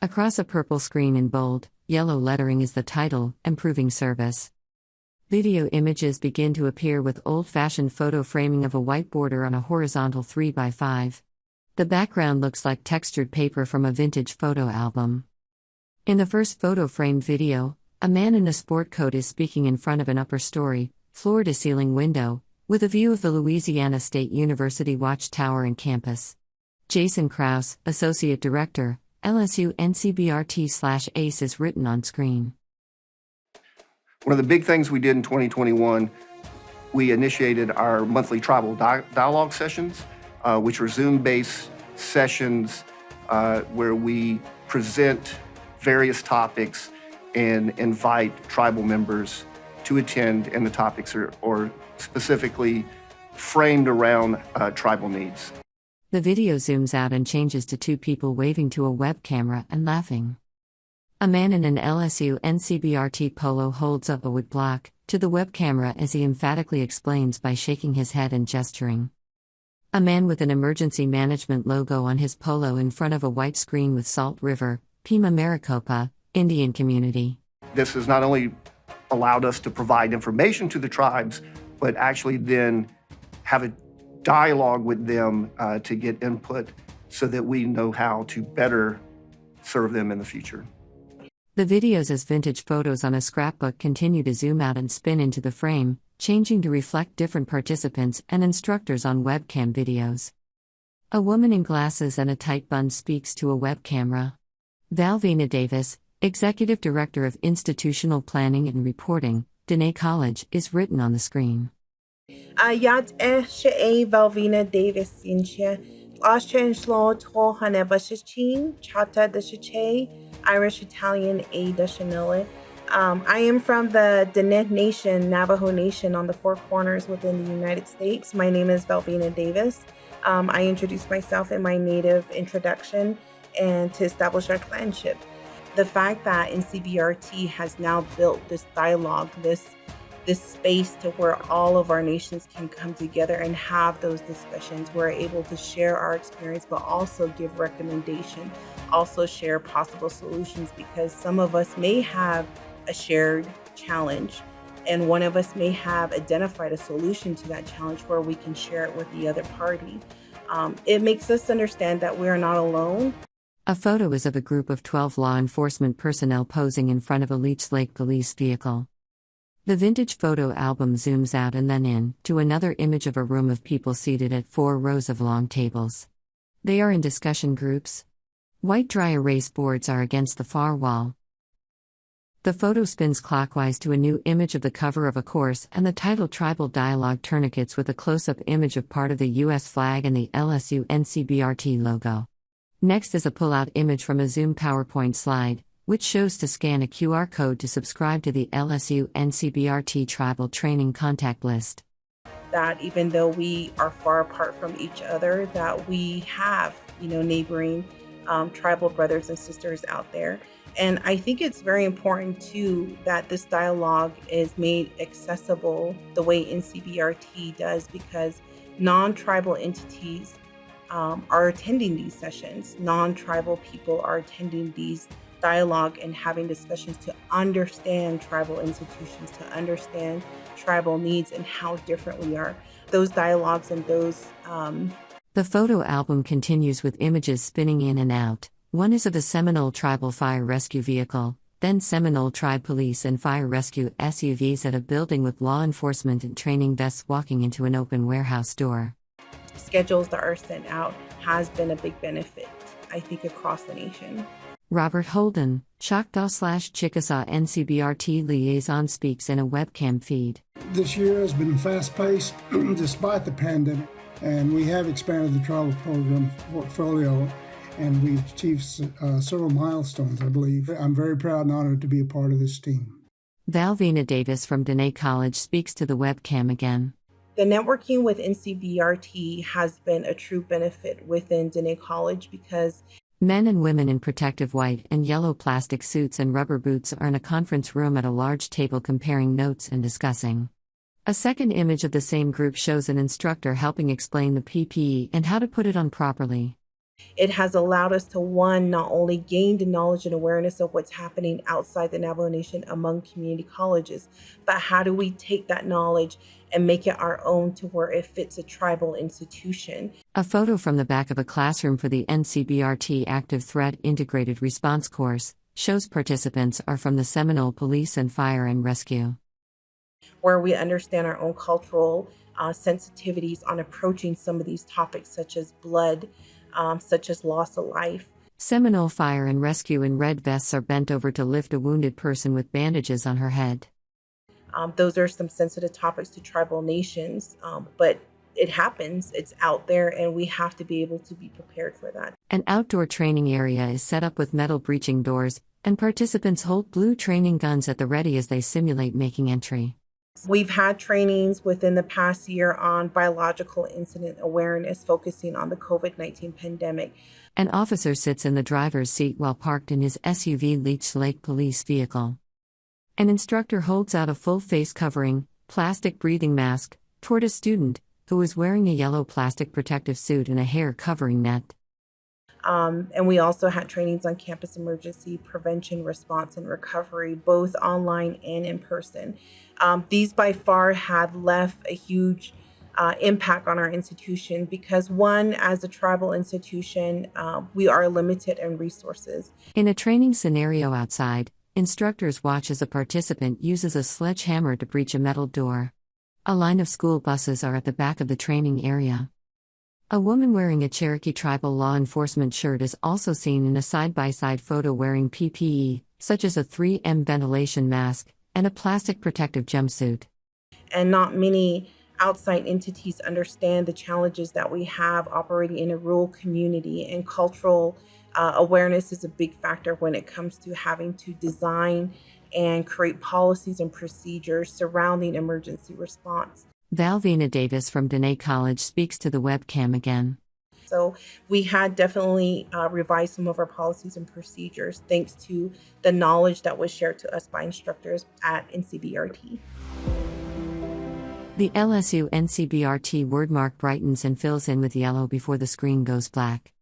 Across a purple screen in bold, yellow lettering is the title, Improving Service. Video images begin to appear with old-fashioned photo framing of a white border on a horizontal 3x5. The background looks like textured paper from a vintage photo album. In the first photo-framed video, a man in a sport coat is speaking in front of an upper-story, floor-to-ceiling window, with a view of the Louisiana State University watchtower and campus. Jason Krause, Associate Director, LSU NCBRT/ACE is written on screen. One of the big things we did in 2021, we initiated our monthly tribal dialogue sessions, which are Zoom-based sessions where we present various topics and invite tribal members to attend, and the topics are specifically framed around tribal needs. The video zooms out and changes to two people waving to a web camera and laughing. A man in an LSU NCBRT polo holds up a wood block to the web camera as he emphatically explains by shaking his head and gesturing. A man with an emergency management logo on his polo in front of a white screen with Salt River, Pima Maricopa, Indian community. This has not only allowed us to provide information to the tribes, but actually then have a dialogue with them to get input so that we know how to better serve them in the future. The videos as vintage photos on a scrapbook continue to zoom out and spin into the frame, changing to reflect different participants and instructors on webcam videos. A woman in glasses and a tight bun speaks to a web camera. Valvina Davis, Executive Director of Institutional Planning and Reporting, Dene College, is written on the screen. Yat Shea Valvina Davis Incha, Austrian Slow Tol Hanebashichin, Chata de Chiche, Irish Italian A de Chanille. I am from the Dene Nation, Navajo Nation on the Four Corners within the United States. My name is Valvina Davis. I introduced myself in my native introduction and to establish our clanship. The fact that NCBRT has now built this dialogue, this space to where all of our nations can come together and have those discussions. We're able to share our experience, but also give recommendation, also share possible solutions, because some of us may have a shared challenge and one of us may have identified a solution to that challenge where we can share it with the other party. It makes us understand that we are not alone. A photo is of a group of 12 law enforcement personnel posing in front of a Leech Lake police vehicle. The vintage photo album zooms out and then in to another image of a room of people seated at 4 rows of long tables. They are in discussion groups. White dry erase boards are against the far wall. The photo spins clockwise to a new image of the cover of a course and the title Tribal Dialogue Tourniquets with a close-up image of part of the U.S. flag and the LSU NCBRT logo. Next is a pull-out image from a Zoom PowerPoint slide, which shows to scan a QR code to subscribe to the LSU NCBRT Tribal Training Contact List. That even though we are far apart from each other, that we have, neighboring tribal brothers and sisters out there. And I think it's very important too that this dialogue is made accessible the way NCBRT does, because non-tribal entities are attending these sessions. Non-tribal people are attending these dialogue and having discussions to understand tribal institutions, to understand tribal needs and how different we are. Those dialogues and those... The photo album continues with images spinning in and out. One is of a Seminole Tribal Fire Rescue Vehicle, then Seminole Tribe Police and Fire Rescue SUVs at a building with law enforcement and training vests walking into an open warehouse door. Schedules that are sent out has been a big benefit, I think, across the nation. Robert Holden, Choctaw/Chickasaw NCBRT liaison, speaks in a webcam feed. This year has been fast-paced despite the pandemic, and we have expanded the tribal program portfolio, and we've achieved several milestones, I believe. I'm very proud and honored to be a part of this team. Valvina Davis from Dene College speaks to the webcam again. The networking with NCBRT has been a true benefit within Dene College because men and women in protective white and yellow plastic suits and rubber boots are in a conference room at a large table comparing notes and discussing. A second image of the same group shows an instructor helping explain the PPE and how to put it on properly. It has allowed us to, one, not only gain the knowledge and awareness of what's happening outside the Navajo Nation among community colleges, but how do we take that knowledge and make it our own to where it fits a tribal institution? A photo from the back of a classroom for the NCBRT Active Threat Integrated Response course shows participants are from the Seminole Police and Fire and Rescue, where we understand our own cultural sensitivities on approaching some of these topics, such as blood, such as loss of life. Seminole Fire and Rescue in red vests are bent over to lift a wounded person with bandages on her head. Those are some sensitive topics to tribal nations, but it happens, it's out there, and we have to be able to be prepared for that. An outdoor training area is set up with metal breaching doors, and participants hold blue training guns at the ready as they simulate making entry. We've had trainings within the past year on biological incident awareness, focusing on the COVID-19 pandemic. An officer sits in the driver's seat while parked in his SUV Leech Lake police vehicle. An instructor holds out a full face covering, plastic breathing mask, toward a student, who is wearing a yellow plastic protective suit and a hair covering net. And we also had trainings on campus emergency prevention, response, and recovery, both online and in person. These by far had left a huge impact on our institution because, one, as a tribal institution, we are limited in resources. In a training scenario outside, instructors watch as a participant uses a sledgehammer to breach a metal door. A line of school buses are at the back of the training area. A woman wearing a Cherokee tribal law enforcement shirt is also seen in a side-by-side photo wearing PPE, such as a 3M ventilation mask and a plastic protective jumpsuit. And not many outside entities understand the challenges that we have operating in a rural community, and cultural awareness is a big factor when it comes to having to design and create policies and procedures surrounding emergency response. Valvina Davis from Dene College speaks to the webcam again. So we had definitely revised some of our policies and procedures thanks to the knowledge that was shared to us by instructors at NCBRT. The LSU NCBRT wordmark brightens and fills in with yellow before the screen goes black.